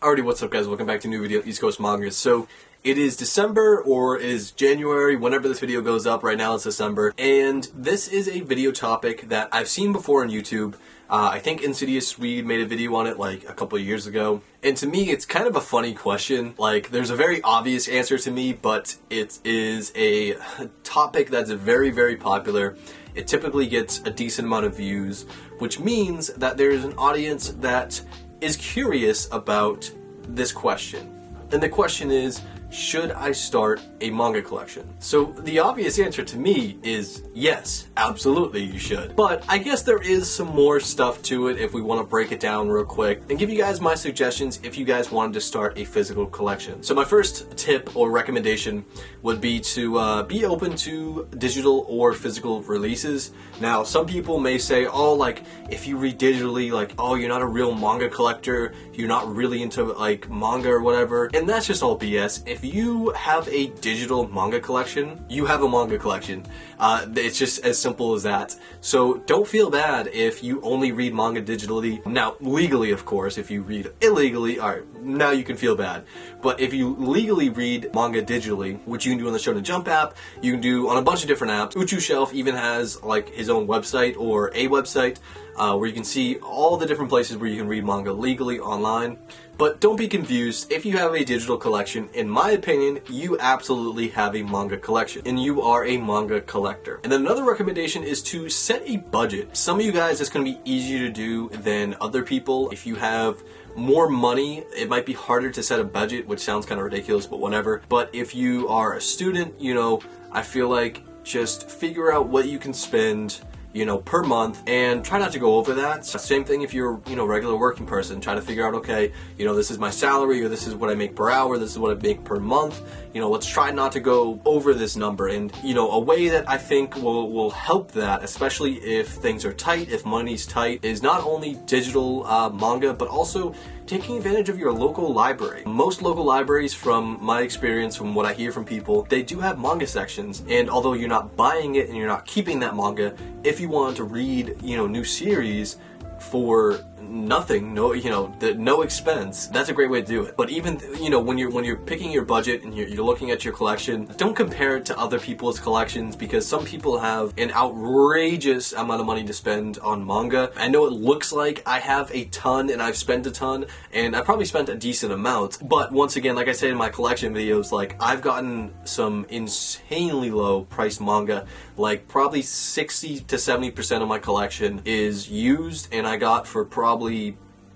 Alrighty, what's up guys? Welcome back to a new video, EastCoastManga. So, it is December, or is January, whenever this video goes up. Right now it's December. And this is a video topic that I've seen before on YouTube. I think Insidious Swede made a video on it like a couple of years ago. And to me, it's kind of a funny question. Like, there's a very obvious answer to me, but it is a topic that's very, very popular. It typically gets a decent amount of views, which means that there's an audience that is curious about this question. And the question is, should I start a manga collection? So the obvious answer to me is yes, absolutely you should. But I guess there is some more stuff to it if we want to break it down real quick and give you guys my suggestions if you guys wanted to start a physical collection. So my first tip or recommendation would be to be open to digital or physical releases. Now, some people may say, oh, like, if you read digitally, like, oh, you're not a real manga collector, you're not really into like manga or whatever. And that's just all BS. If you have a digital manga collection, you have a manga collection. It's just as simple as that. So don't feel bad if you only read manga digitally. Now, legally, of course. If you read illegally, alright, now you can feel bad. But if you legally read manga digitally, which you can do on the Shonen Jump app, you can do on a bunch of different apps. Uchu Shelf even has like his own website, or a website, where you can see all the different places where you can read manga legally online. But don't be confused, if you have a digital collection, in my opinion, you absolutely have a manga collection, and you are a manga collector. And then another recommendation is to set a budget. Some of you guys, it's going to be easier to do than other people. If you have more money, it might be harder to set a budget, which sounds kind of ridiculous, but whatever. But if you are a student, you know, I feel like just figure out what you can spend, you know, per month, and try not to go over that. Same thing if you're, you know, regular working person. Try to figure out, okay, you know, this is my salary, or this is what I make per hour, this is what I make per month. You know, let's try not to go over this number. And, you know, a way that I think will help that, especially if things are tight, if money's tight, is not only digital manga, but also taking advantage of your local library. Most local libraries, from my experience, from what I hear from people, they do have manga sections. And although you're not buying it and you're not keeping that manga, if you want to read, you know, new series for nothing, no expense, that's a great way to do it. But even, you know, when you're picking your budget and you're looking at your collection, don't compare it to other people's collections, because some people have an outrageous amount of money to spend on manga. I know it looks like I have a ton and I've spent a ton, and I probably spent a decent amount, but once again, like I said in my collection videos, like, I've gotten some insanely low priced manga. Like, probably 60 to 70% of my collection is used, and I got for probably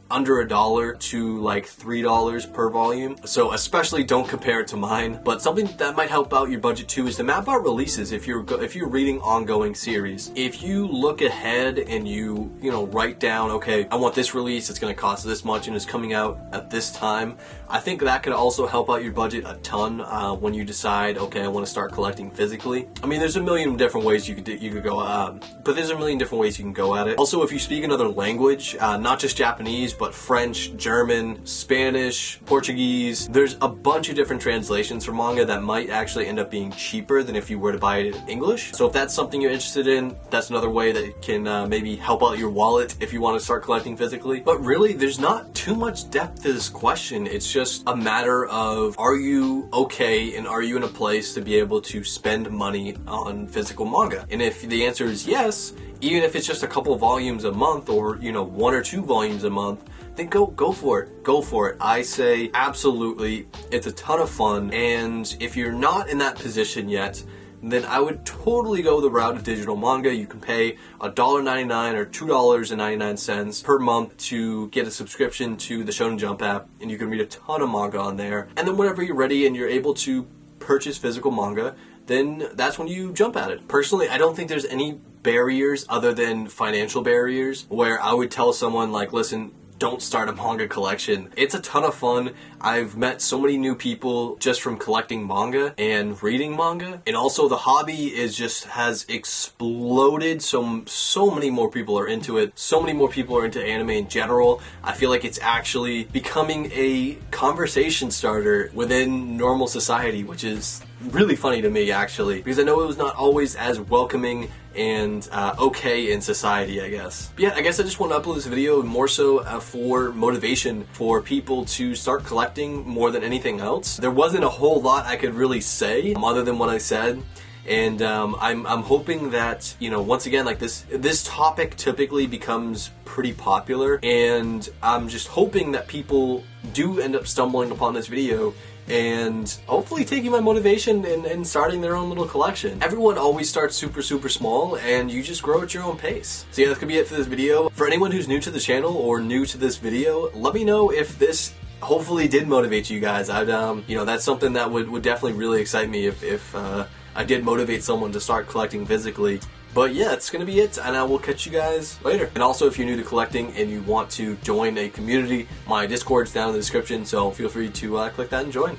under $1 to like $3 per volume. So especially don't compare it to mine. But something that might help out your budget too is to map out releases. If you're reading ongoing series, if you look ahead and you know, write down, okay, I want this release, it's going to cost this much and it's coming out at this time, I think that could also help out your budget a ton when you decide, okay, I want to start collecting physically. I mean, there's a million different ways you could go, but there's a million different ways you can go at it. Also, if you speak another language, not just Japanese, but French, German, Spanish, Portuguese, there's a bunch of different translations for manga that might actually end up being cheaper than if you were to buy it in English. So if that's something you're interested in, that's another way that can maybe help out your wallet if you want to start collecting physically. But really, there's not too much depth to this question. It's just a matter of, are you okay and are you in a place to be able to spend money on physical manga? And if the answer is yes, even if it's just a couple volumes a month, or, you know, 1 or 2 volumes a month, then go for it. Go for it. I say absolutely. It's a ton of fun. And if you're not in that position yet, then I would totally go the route of digital manga. You can pay $1.99 or $2.99 per month to get a subscription to the Shonen Jump app, and you can read a ton of manga on there. And then whenever you're ready and you're able to purchase physical manga, then that's when you jump at it. Personally, I don't think there's any barriers other than financial barriers where I would tell someone, like, listen, don't start a manga collection. It's a ton of fun. I've met so many new people just from collecting manga and reading manga. And also the hobby has exploded. So many more people are into it. So many more people are into anime in general. I feel like it's actually becoming a conversation starter within normal society, which is really funny to me, actually, because I know it was not always as welcoming and okay in society, I guess. But yeah, I guess I just want to upload this video more so for motivation for people to start collecting more than anything else. There wasn't a whole lot I could really say other than what I said. And I'm hoping that, you know, once again, like this topic typically becomes pretty popular, and I'm just hoping that people do end up stumbling upon this video and hopefully taking my motivation and starting their own little collection. Everyone always starts super small, and you just grow at your own pace. So yeah, that's gonna be it for this video. For anyone who's new to the channel or new to this video, let me know if this hopefully did motivate you guys. I'd you know, that's something that would definitely really excite me if I did motivate someone to start collecting physically. But yeah, it's gonna be it, and I will catch you guys later. And also, if you're new to collecting and you want to join a community, my Discord's down in the description, so feel free to click that and join.